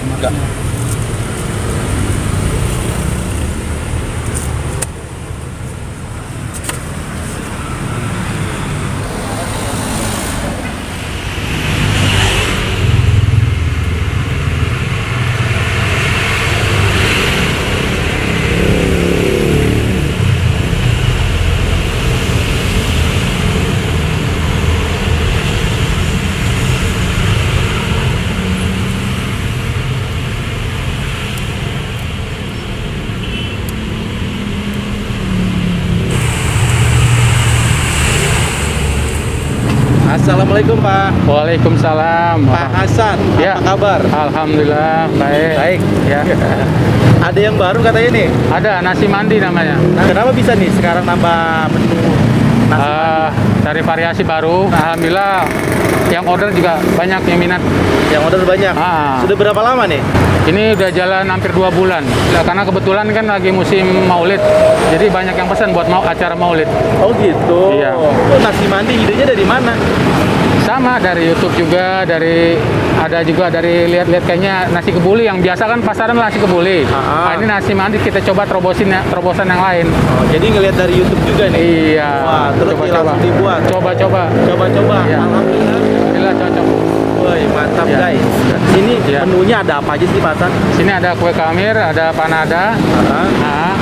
Enggak. Assalamualaikum Pak. Waalaikumsalam. Pak Hasan, Ya. apa kabar? Alhamdulillah baik. Baik. Ya. Ada yang baru katanya nih. Ada nasi mandi namanya. Nah, kenapa bisa nih sekarang nambah menu nasi mandi? Cari variasi baru. Alhamdulillah yang order juga banyak yang minat. Yang order banyak. Ah. Sudah berapa lama nih? Ini udah jalan hampir 2 bulan. Ya, karena kebetulan kan lagi musim Maulid. Jadi banyak yang pesan buat acara Maulid. Oh gitu. Iya. Oh, nasi mandi idenya dari mana? Sama dari YouTube juga, ada juga dari lihat-lihat kayaknya nasi kebuli yang biasa kan pasaran nasi kebuli. Ah. Nah, ini nasi mandi kita coba terobosan yang lain. Oh, jadi ngelihat dari YouTube juga nih. Iya. Wah, terus langsung dibuat. Coba-coba. Coba-coba. Iya. Alhamdulillah. Cocok. Woi, mantap Iya. guys. Sini Iya. menunya ada apa aja sih Pak Hasan? Sini ada kue kamir, ada panada. Ah. Nah,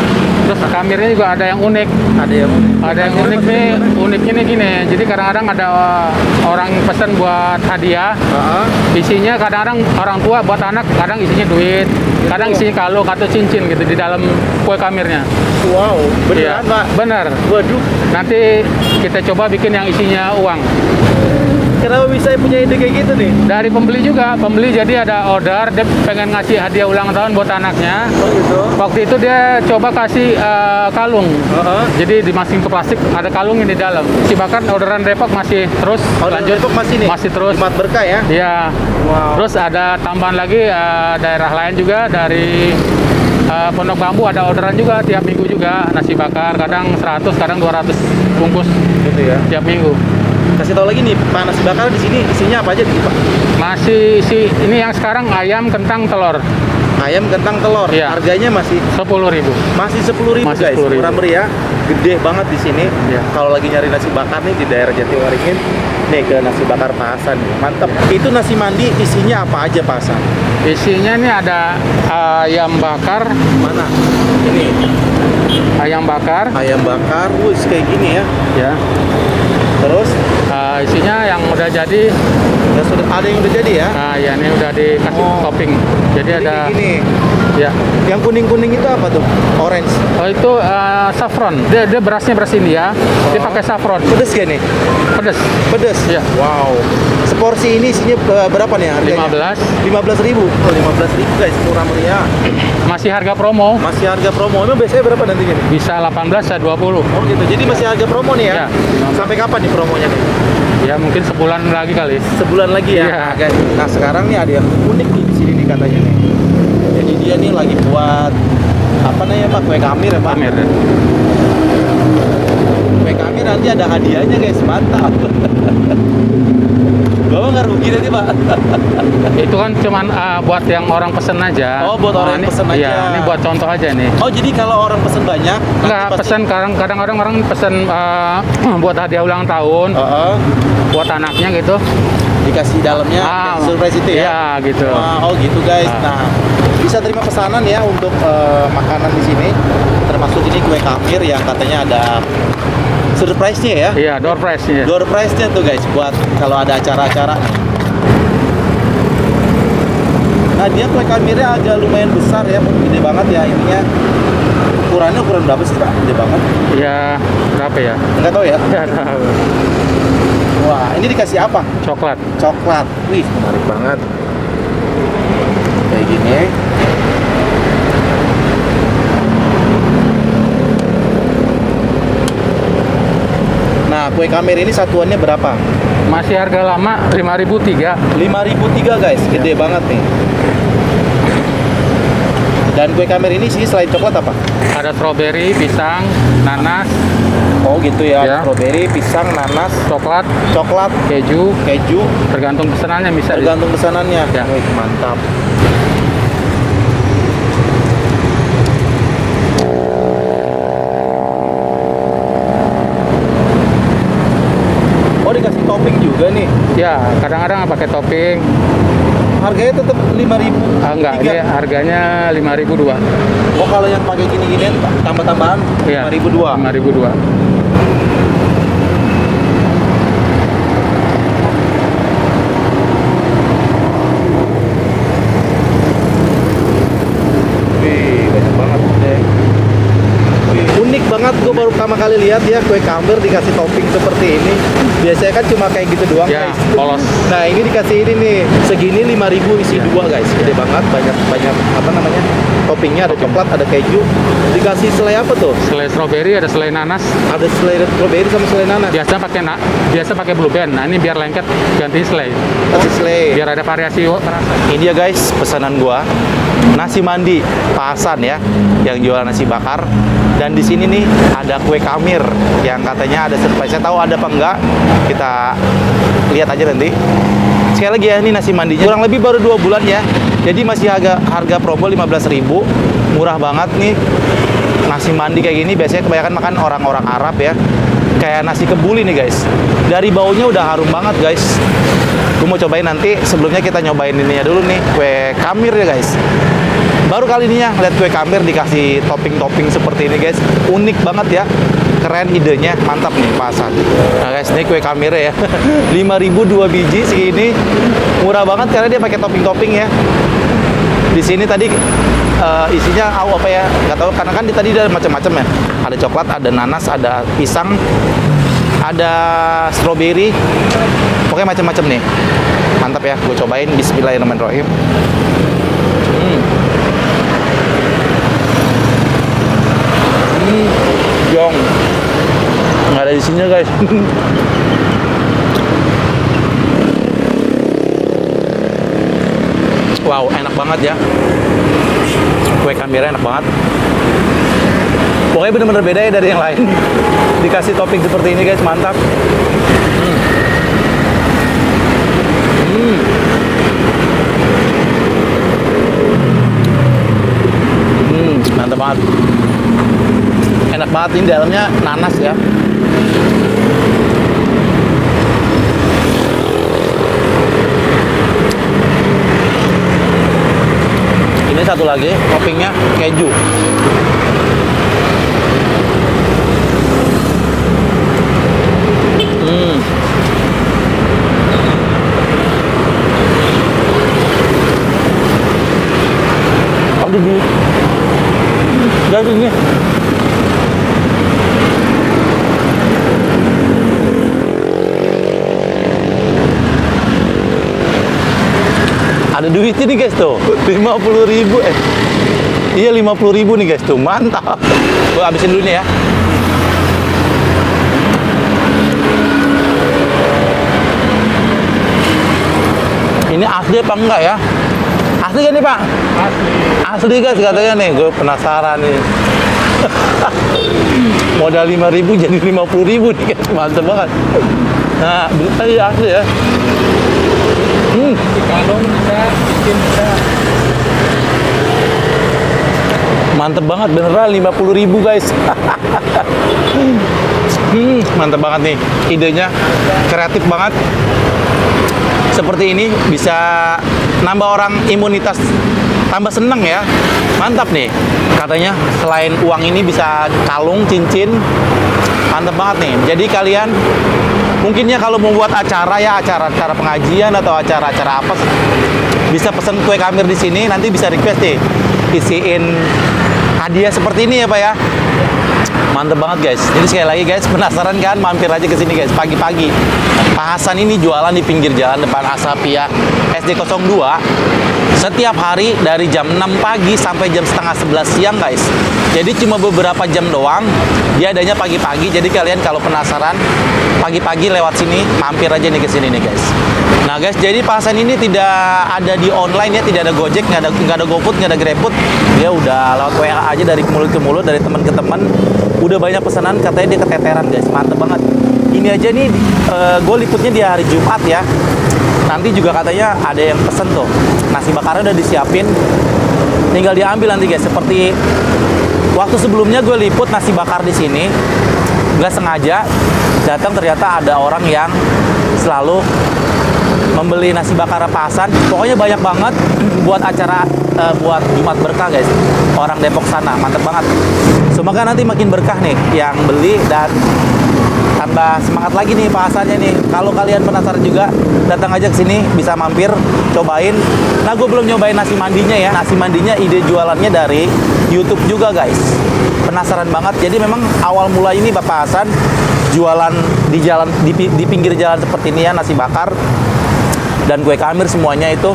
terus kamirnya juga ada yang unik. Ada yang Unik nih, uniknya nih gini. Jadi kadang-kadang ada orang pesan buat hadiah. Ah. Isinya kadang-kadang orang tua buat anak, kadang isinya duit, kadang isinya kalung atau cincin gitu di dalam kue kamirnya. Wow, Iya, beneran Pak? bener. Waduh, Nanti kita coba bikin yang isinya uang. kenapa bisa punya ide kayak gitu nih? Dari pembeli juga, pembeli jadi ada order, dia pengen ngasih hadiah ulang tahun buat anaknya. Oh gitu. Waktu itu dia coba kasih kalung. Heeh. Jadi dimasukin ke plastik, ada kalungnya di dalam. Si bahkan orderan Depok masih terus lanjut. Depok masih nih? Masih terus. Jumat Berkah ya? Iya. Wow. Terus ada tambahan lagi daerah lain juga dari Pondok Bambu ada orderan juga tiap minggu juga nasi bakar, kadang 100, kadang 200 bungkus Gitu ya. tiap minggu. Kasih tahu lagi nih, Pak, nasi bakar di sini isinya apa aja nih, Pak? Masih ini yang sekarang ayam, kentang, telur. Ayam, kentang, telur. Iya. Harganya masih 10.000. 10.000 Masih guys. 10.000. Murah meriah, gede banget di sini. Iya. Kalau lagi nyari nasi bakar nih di daerah Jatiwaringin, nih ke nasi bakar Pak Hasan nih. Mantep. Itu nasi mandi isinya apa aja Pak Hasan? Isinya nih ada ayam bakar, Mana? Ini ayam bakar, ayam bakar, wih kayak gini ya. ya. Terus Isinya yang udah jadi, ya sudah ada yang udah jadi ya. ya ini udah dikasih Oh. topping. Jadi Jadi ada, kayak gini. ya. Yang kuning-kuning itu apa tuh? Orange. Oh itu saffron. Dia berasnya beras India. Dia pakai saffron. Pedes gak nih? Pedas. Pedes? Iya. Wow. Seporsi ini isinya berapa nih harganya? 15. 15.000. Oh, 15.000 guys, murah meriah. Masih harga promo. Masih harga promo. Emang biasanya berapa nantinya nih? Bisa 18 bisa 20. Oh gitu. Jadi masih harga promo nih ya? Iya. Sampai kapan nih promonya nih? Ya mungkin sebulan lagi kali. Sebulan lagi ya. Iya. Nah, guys. Nah, sekarang nih ada yang unik nih di sini nih katanya nih. Jadi dia nih lagi buat apa namanya Pak? Kue kamir ya Pak? Pamer. Kue kamir nanti ada hadiahnya guys. Mantap. Bapak nggak rugi nanti Pak? Itu kan cuman buat yang orang pesen aja. Oh, buat orang yang ini- pesen aja. Iya, ini buat contoh aja nih. Oh jadi kalau orang pesen banyak? Enggak, pesan kadang-kadang orang pesen buat hadiah ulang tahun, buat anaknya gitu. Dikasih dalamnya, dikasih surprise itu ya? Iya, gitu. Wah, oh gitu guys. Ah. Nah, bisa terima pesanan ya untuk makanan di sini. Termasuk ini kue kamir yang katanya ada surprise-nya ya. Iya, door prize-nya. Door prize-nya tuh guys buat kalau ada acara-acara. Nah, dia kue kamirnya agak lumayan besar ya, gede banget ya ininya. Ukurannya ukuran berapa sih Pak? Gede banget. Ya, berapa ya? Enggak tahu ya. Nggak tahu. Wah, ini dikasih apa? Coklat. Coklat. Wih, menarik banget. Kayak gini. Nah, kue kamir ini satuannya berapa? Masih harga lama 5.003. 5.003 guys, gede banget nih. Dan kue kamir ini sih selain coklat apa? Ada strawberry, pisang, nanas, Oh gitu ya, Ya. strawberry, pisang, nanas, coklat, coklat, keju, keju, tergantung pesanannya bisa. tergantung pesanannya. Ya. Wih, mantap. Ya, kadang-kadang pakai topping. Harganya tetap 5.000. Enggak, Tiga. ini harganya 5.000 dua. Oh, kalau yang pakai gini-ginian tambah-tambahan Iya, 5.002. 5.000 dua. Wih, banyak banget deh. Wih, unik banget, gue baru pertama kali lihat ya kue camembert dikasih topping seperti ini. Biasanya kan cuma kayak gitu doang, Ya, guys. polos. Nah, ini dikasih ini nih, segini 5.000 isi dua, guys. Gede banget, banyak apa namanya? Toppingnya ada coklat, ada keju. Dikasih selai apa tuh? Selai strawberry, ada selai nanas. Ada selai strawberry sama selai nanas. Biasa pakai blue band. Nah, ini biar lengket ganti selai. Kasih selai. Biar ada variasi rasa. Ini dia guys, pesanan gua. Nasi mandi Pak Hasan ya, yang jual nasi bakar. Dan di sini nih ada kue kamir yang katanya ada surprise. Saya tahu ada apa enggak, kita lihat aja nanti. Sekali lagi ya, ini nasi mandinya kurang lebih baru 2 bulan ya. Jadi masih harga promo 15.000. Murah banget nih. Nasi mandi kayak gini biasanya kebanyakan makan orang-orang Arab ya. Kayak nasi kebuli nih guys. Dari baunya udah harum banget guys. Gue mau cobain nanti. Sebelumnya kita nyobain ininya dulu nih, kue kamir ya guys. Baru kali ini ya lihat kue kamir dikasih topping-topping seperti ini guys. Unik banget ya. Keren idenya, mantap nih Pak Hasan. Nah guys, ini kue kamir ya. 5.000 2 biji segini. Murah banget karena dia pakai topping-topping ya. Di sini tadi isinya apa ya? Nggak tahu karena kan tadi ada macam-macam ya. Ada coklat, ada nanas, ada pisang, ada strawberry. Pokoknya macam-macam nih. Mantap ya, gue cobain. Bismillahirrahmanirrahim. Jong. Nggak ada di sini guys. Wow, enak banget ya. Kue kamirnya enak banget. Pokoknya bener-bener beda ya dari yang lain. Dikasih topping seperti ini guys, mantap. Mantap banget. Enak banget, ini dalamnya nanas ya. Ini satu lagi toppingnya keju. Aduh, guys ini ada duitnya nih guys tuh, 50.000 iya 50.000 nih guys tuh, mantap. Gue habisin dulu nih ya. Ini asli apa enggak ya? Asli kan nih Pak? Asli guys katanya nih, gue penasaran nih. Modal 5.000 jadi 50.000 nih guys, mantap banget. Nah, bener asli ya. Kalung bisa, bikin bisa. Mantep banget, beneran 50.000 guys. Mantep banget nih, idenya kreatif banget. Seperti ini bisa nambah orang imunitas, tambah seneng ya. Mantap nih, katanya selain uang ini bisa kalung, cincin. Mantep banget nih. Jadi kalian mungkinnya kalau mau buat acara ya, acara pengajian atau acara-acara apa, bisa pesen kue kamir di sini, nanti bisa request nih, isiin hadiah seperti ini ya Pak ya. Mantep banget guys. Jadi sekali lagi guys, penasaran kan? Mampir aja ke sini guys, pagi-pagi. Pak Hasan ini jualan di pinggir jalan depan Asapia SD 02. Setiap hari dari jam 6 pagi sampai jam setengah 11 siang guys. Jadi cuma beberapa jam doang. Dia adanya pagi-pagi. Jadi kalian kalau penasaran pagi-pagi lewat sini, mampir aja nih ke sini nih guys. Nah guys, jadi Pak Hasan ini tidak ada di online ya, tidak ada Gojek, nggak ada GoFood, nggak ada GrabFood. Dia udah lewat WA aja dari mulut ke mulut, dari teman ke teman. Udah banyak pesanan, katanya dia keteteran guys, mantep banget. Ini aja nih, gue liputnya di hari Jumat ya. Nanti juga katanya ada yang pesen tuh, nasi bakarnya udah disiapin, tinggal diambil nanti guys. Seperti waktu sebelumnya gue liput nasi bakar di sini, nggak sengaja datang ternyata ada orang yang selalu membeli nasi bakar Pak Hasan. Pokoknya banyak banget buat acara buat Jumat Berkah guys. Orang Depok sana, mantep banget. Semoga nanti makin berkah nih yang beli dan tambah semangat lagi nih Pak Hasannya nih. Kalau kalian penasaran juga, datang aja ke sini, bisa mampir, cobain. Nah, gue belum nyobain nasi mandinya ya. Nasi mandinya ide jualannya dari YouTube juga guys. Penasaran banget. Jadi memang awal mula ini Bapak Hasan jualan di jalan di pinggir jalan seperti ini ya, nasi bakar dan kue kamir semuanya itu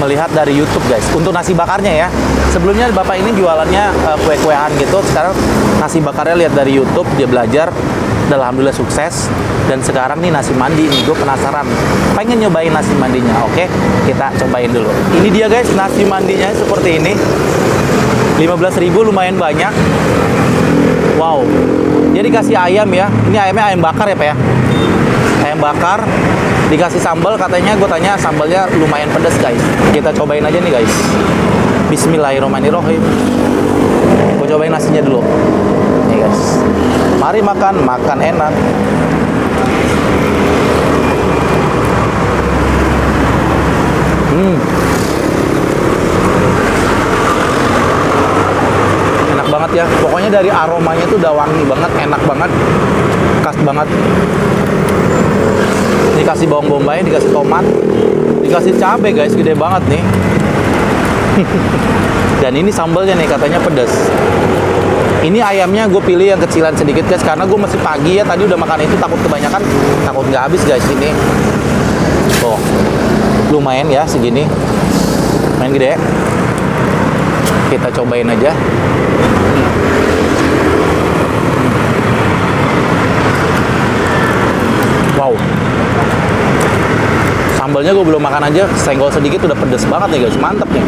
melihat dari YouTube guys. Untuk nasi bakarnya ya, sebelumnya Bapak ini jualannya kue-kuean gitu. Sekarang nasi bakarnya lihat dari YouTube, dia belajar, dan alhamdulillah sukses. Dan sekarang nih nasi mandi nih, gue penasaran, pengen nyobain nasi mandinya. Oke, kita cobain dulu. Ini dia guys, nasi mandinya seperti ini. 15.000 lumayan banyak. Wow. Jadi kasih ayam ya. Ini ayamnya ayam bakar ya Pak ya. Ayam bakar dikasih sambal, katanya gue tanya sambalnya lumayan pedas guys. Kita cobain aja nih guys. Bismillahirrahmanirrahim. Gue cobain nasinya dulu. Nih guys. Mari makan enak. Enak banget ya. Pokoknya dari aromanya tuh udah wangi banget, enak banget, khas banget. Dikasih bawang bombay, dikasih tomat, dikasih cabai guys, gede banget nih. Dan ini sambalnya nih katanya pedas. Ini ayamnya gue pilih yang kecilan sedikit guys, karena gue masih pagi ya, tadi udah makan itu, takut kebanyakan, takut nggak habis guys ini. Oh, lumayan ya segini, main gede. Kita cobain aja. Wow, sambalnya gue belum makan aja, senggol sedikit udah pedes banget nih guys, mantep nih.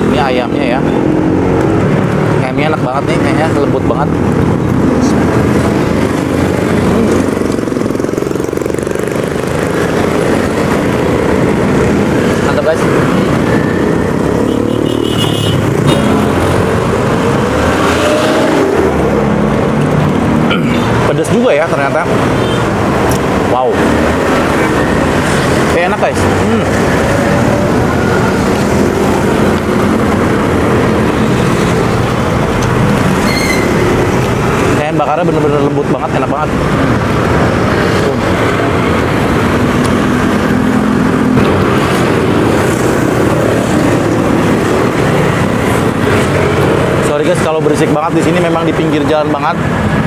Ini ayamnya ya, ayamnya enak banget nih, kayaknya lembut banget. Mantap guys. Pedas juga ya ternyata. Wow, enak guys. Ayam bakarnya bener-bener lembut banget, enak banget. Sorry guys kalau berisik banget di sini, memang di pinggir jalan banget,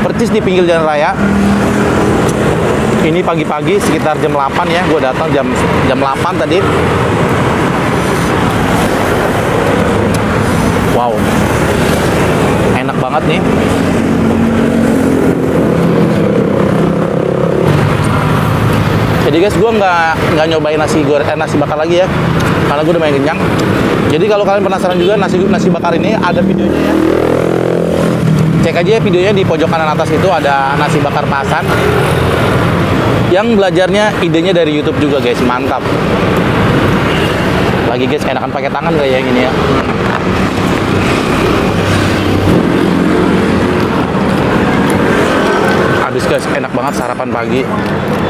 persis di pinggir jalan raya. Ini pagi-pagi sekitar jam 8 ya, gue datang jam 8 tadi. Wow, enak banget nih. Jadi guys, gue nggak nyobain nasi bakar lagi ya, karena gue udah main kenyang. Jadi kalau kalian penasaran juga nasi bakar ini, ada videonya ya. Cek aja videonya di pojok kanan atas itu, ada nasi bakar Pak Hasan. Yang belajarnya idenya dari YouTube juga guys, mantap. Lagi guys, enakan pakai tangan kayak yang ini ya. Habis guys, enak banget sarapan pagi,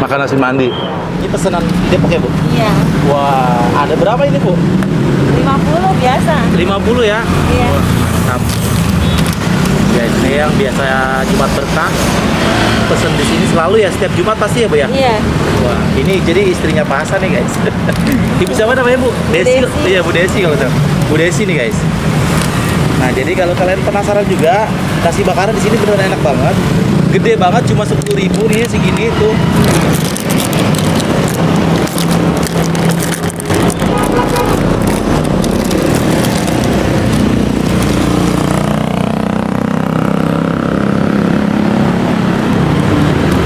makan nasi mandi. Ini pesanan Depok ya Bu? Iya, Wah, ada berapa ini Bu? 50 biasa. 50 ya? Iya. Mantap. Guys, ini yang biasa Jumat Berkah pesen di sini selalu ya, setiap Jumat pasti ya Bu ya? Iya. Wah, ini jadi istrinya Pak Hasan nih guys. Ibu siapa namanya Bu? Desi. Iya Bu Desi kalau saya. Bu Desi nih guys. Nah, jadi kalau kalian penasaran juga, nasi bakaran di sini beneran enak banget. Gede banget, cuma 10.000 nih segini tuh.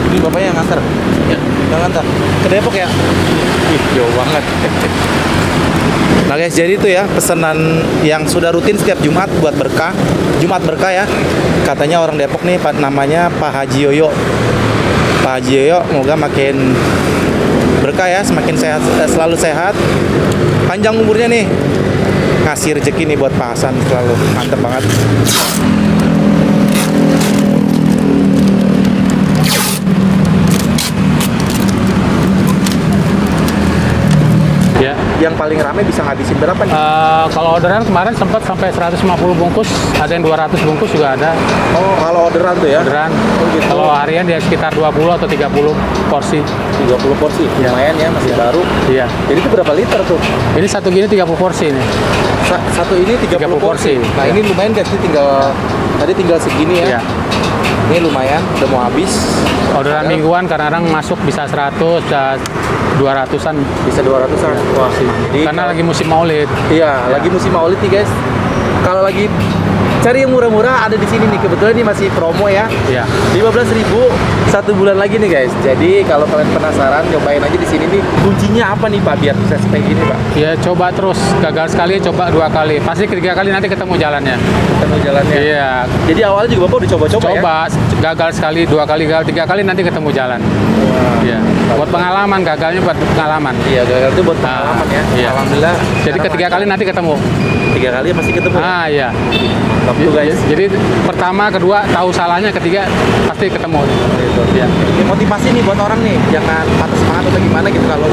Ini bapaknya yang nganter? Ya. Yang nganter? Ke Depok ya? Ih, jauh banget. Nah guys, jadi itu ya pesanan yang sudah rutin setiap Jumat buat berkah. Jumat berkah ya. Katanya orang Depok nih, namanya Pak Haji Yoyo. Pak Haji Yoyo, semoga makin berkah ya, semakin sehat, selalu sehat, panjang umurnya nih. Ngasih rezeki nih buat Pak Hasan selalu. Mantep banget. Ya. Yang paling rame bisa ngabisin berapa nih? Kalau orderan kemarin sempat sampai 150 bungkus, ada yang 200 bungkus juga ada. Oh, kalau orderan tuh ya? Orderan. Oh, gitu. Kalau harian dia sekitar 20 atau 30 porsi. 30 porsi, Ya. lumayan ya, masih baru. Iya. Jadi itu berapa liter tuh? Ini satu gini 30 porsi ini. Satu ini 30 porsi. Nah, Ya. ini lumayan guys, ini tadi tinggal segini ya. Iya. Ini lumayan, udah mau habis. Orderan Ya. mingguan kadang-kadang masuk bisa 100, bisa 200-an. Bisa 200-an. Wah, jadi Karena lagi musim Maulid. iya, lagi musim Maulid nih guys. Kalau lagi cari yang murah-murah ada di sini nih. Kebetulan ini masih promo ya. Iya. 15.000 1 bulan lagi nih guys. Jadi kalau kalian penasaran, cobain aja di sini nih. Kuncinya apa nih Pak biar sukses kayak gini Pak? Ya coba terus, gagal sekali coba 2 kali. Pasti ketiga kali nanti ketemu jalannya. Ketemu jalannya. Iya. Jadi awalnya juga Bapak udah coba-coba ya? Coba gagal sekali, 2 kali, gagal 3 kali nanti ketemu jalan. Wah. Iya. Buat pengalaman, gagalnya buat pengalaman. Iya, gagal itu buat Nah, pengalaman ya. iya. Alhamdulillah. Jadi sekarang ketiga lancar. kali nanti ketemu. 3 kali masih ketemu. Ah iya. Top tuh guys. Jadi pertama, kedua tahu salahnya, ketiga pasti ketemu. Gitu. Iya. Ini motivasi nih buat orang nih, jangan patah semangat atau gimana gitu kalau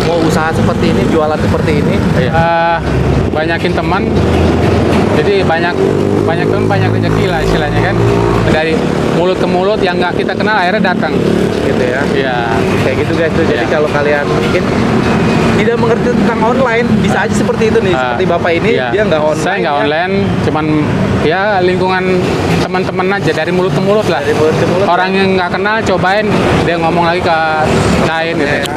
mau usaha seperti ini, jualan seperti ini. Banyakin teman. Jadi banyak teman banyak rezeki lah istilahnya kan. Dari mulut ke mulut yang nggak kita kenal akhirnya datang. Gitu ya. Iya. Kayak gitu guys tuh. Jadi Iya. kalau kalian mungkin tidak mengerti tentang online, bisa aja seperti itu nih. Seperti Bapak ini, Iya. dia nggak online. Saya nggak ya. online, cuman ya lingkungan teman-teman aja dari mulut ke mulut lah. Dari mulut ke mulut. Orang yang nggak kenal cobain, dia ngomong lagi ke lain gitu. Ya.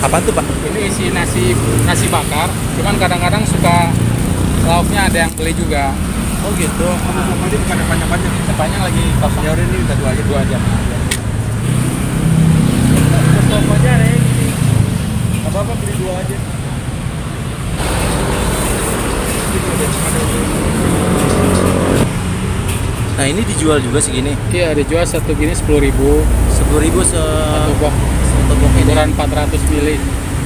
Apa tuh Pak? Ini isi nasi bakar, cuman kadang-kadang suka lauknya ada yang beli juga. Oh gitu. Ini bukan panjang-panjang, depannya lagi kosong. Ya udah ini udah 2 aja. Stop aja nih. Apa-apa beli 2 aja. Nah ini dijual juga segini. Iya, dijual satu gini 10.000. 10.000 Satu box satu box ini. ukuran 400 mili.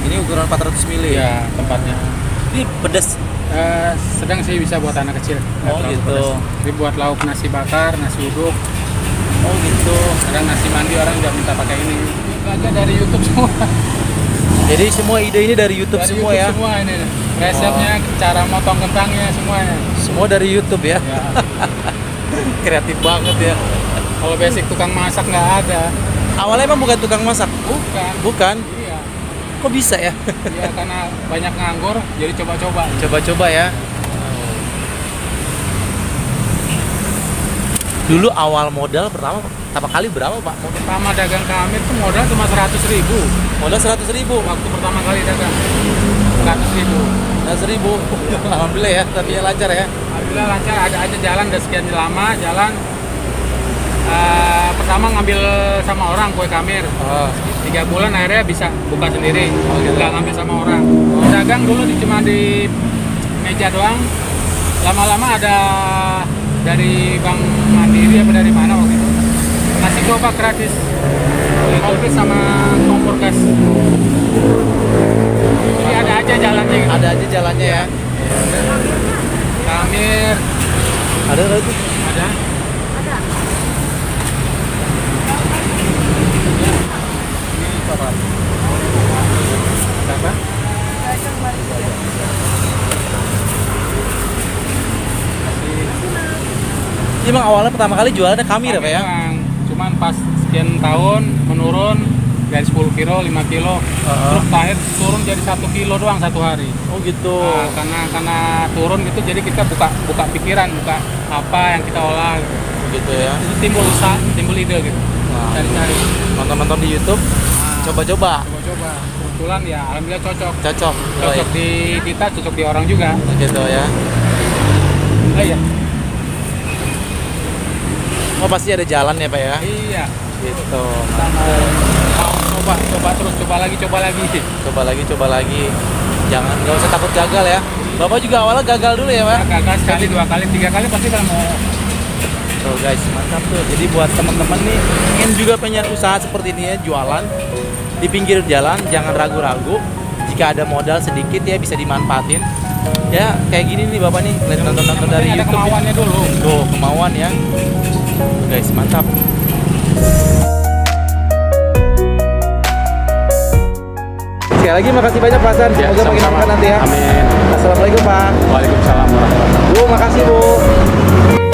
Ini ukuran 400 mili. Iya, tempatnya. Ini pedas. Sedang sih bisa buat anak kecil. Nggak Oh, terlalu gitu. pedas. Jadi buat lauk nasi bakar, nasi uduk, Oh gitu. kadang nasi mandi orang juga minta pakai ini. Itu aja dari YouTube semua. Jadi semua ide ini dari YouTube Dari semua YouTube ya. semua ini. Resepnya, cara motong kentangnya semuanya. Semua dari YouTube ya. Ya. Kreatif banget ya. Kalau basic tukang masak nggak ada. Awalnya emang bukan tukang masak. Bukan. Bukan. Iya. Kok bisa ya? Iya, karena banyak nganggur, jadi coba-coba. Coba-coba ya. Dulu awal modal pertama kali berapa Pak? Pertama dagang kami tuh modal cuma 100.000. Modal 100.000. Waktu pertama kali dagang 100.000. 100.000. Alhamdulillah ya, tapi ya lancar ya. Alhamdulillah lancar, ada aja jalan, udah sekian lama jalan. Pertama ngambil sama orang kue kamir. Oh. 3 bulan akhirnya bisa buka sendiri, nggak ngambil sama orang. Dagang dulu cuma di meja doang. Lama-lama ada dari Bank Mandiri apa dari mana waktu itu ngasih gerobak gratis, kopi sama kompor gas. Jadi ada aja jalannya. Gitu. Ada aja jalannya ya. Kamir Ada itu. ada. Apa? Emang awalnya pertama kali jualannya kamir ya Pak ya? Memang, cuman pas sekian tahun menurun dari 10 kilo, 5 kilo, terus terakhir turun jadi 1 kilo doang satu hari. Oh gitu. Nah, karena turun gitu, jadi kita buka pikiran, buka apa yang kita olah. Gitu ya. Itu timbul usaha, timbul ide gitu. Nah. Cari-cari. Nonton di YouTube, coba-coba. Coba-coba. Kebetulan ya, alhamdulillah cocok. Cocok. Cocok di kita, cocok di orang juga. Gitu ya. Iya. Oh pasti ada jalan ya Pak ya? Iya. Gitu. Kita mau coba terus, coba lagi. Coba lagi. Jangan, nggak usah takut gagal ya. Bapak juga awalnya gagal dulu ya Pak? Gagal sekali, 2 kali, 3 kali pasti kan mau. Tuh guys, mantap tuh. Jadi buat teman-teman nih ingin juga punya usaha seperti ini ya, jualan di pinggir jalan, jangan ragu-ragu. Jika ada modal sedikit ya bisa dimanfaatin. Ya kayak gini nih Bapak nih, lihat nonton dari Ada YouTube. kemauannya dulu. Tuh, kemauan ya. Tuh, guys, mantap. Sekali lagi makasih banyak Pak Hasan. Ya, Semoga makin sama-sama. berkah nanti ya. Amin. Assalamualaikum Pak. Waalaikumsalam warahmatullahi wabarakatuh. Bu, makasih Bu.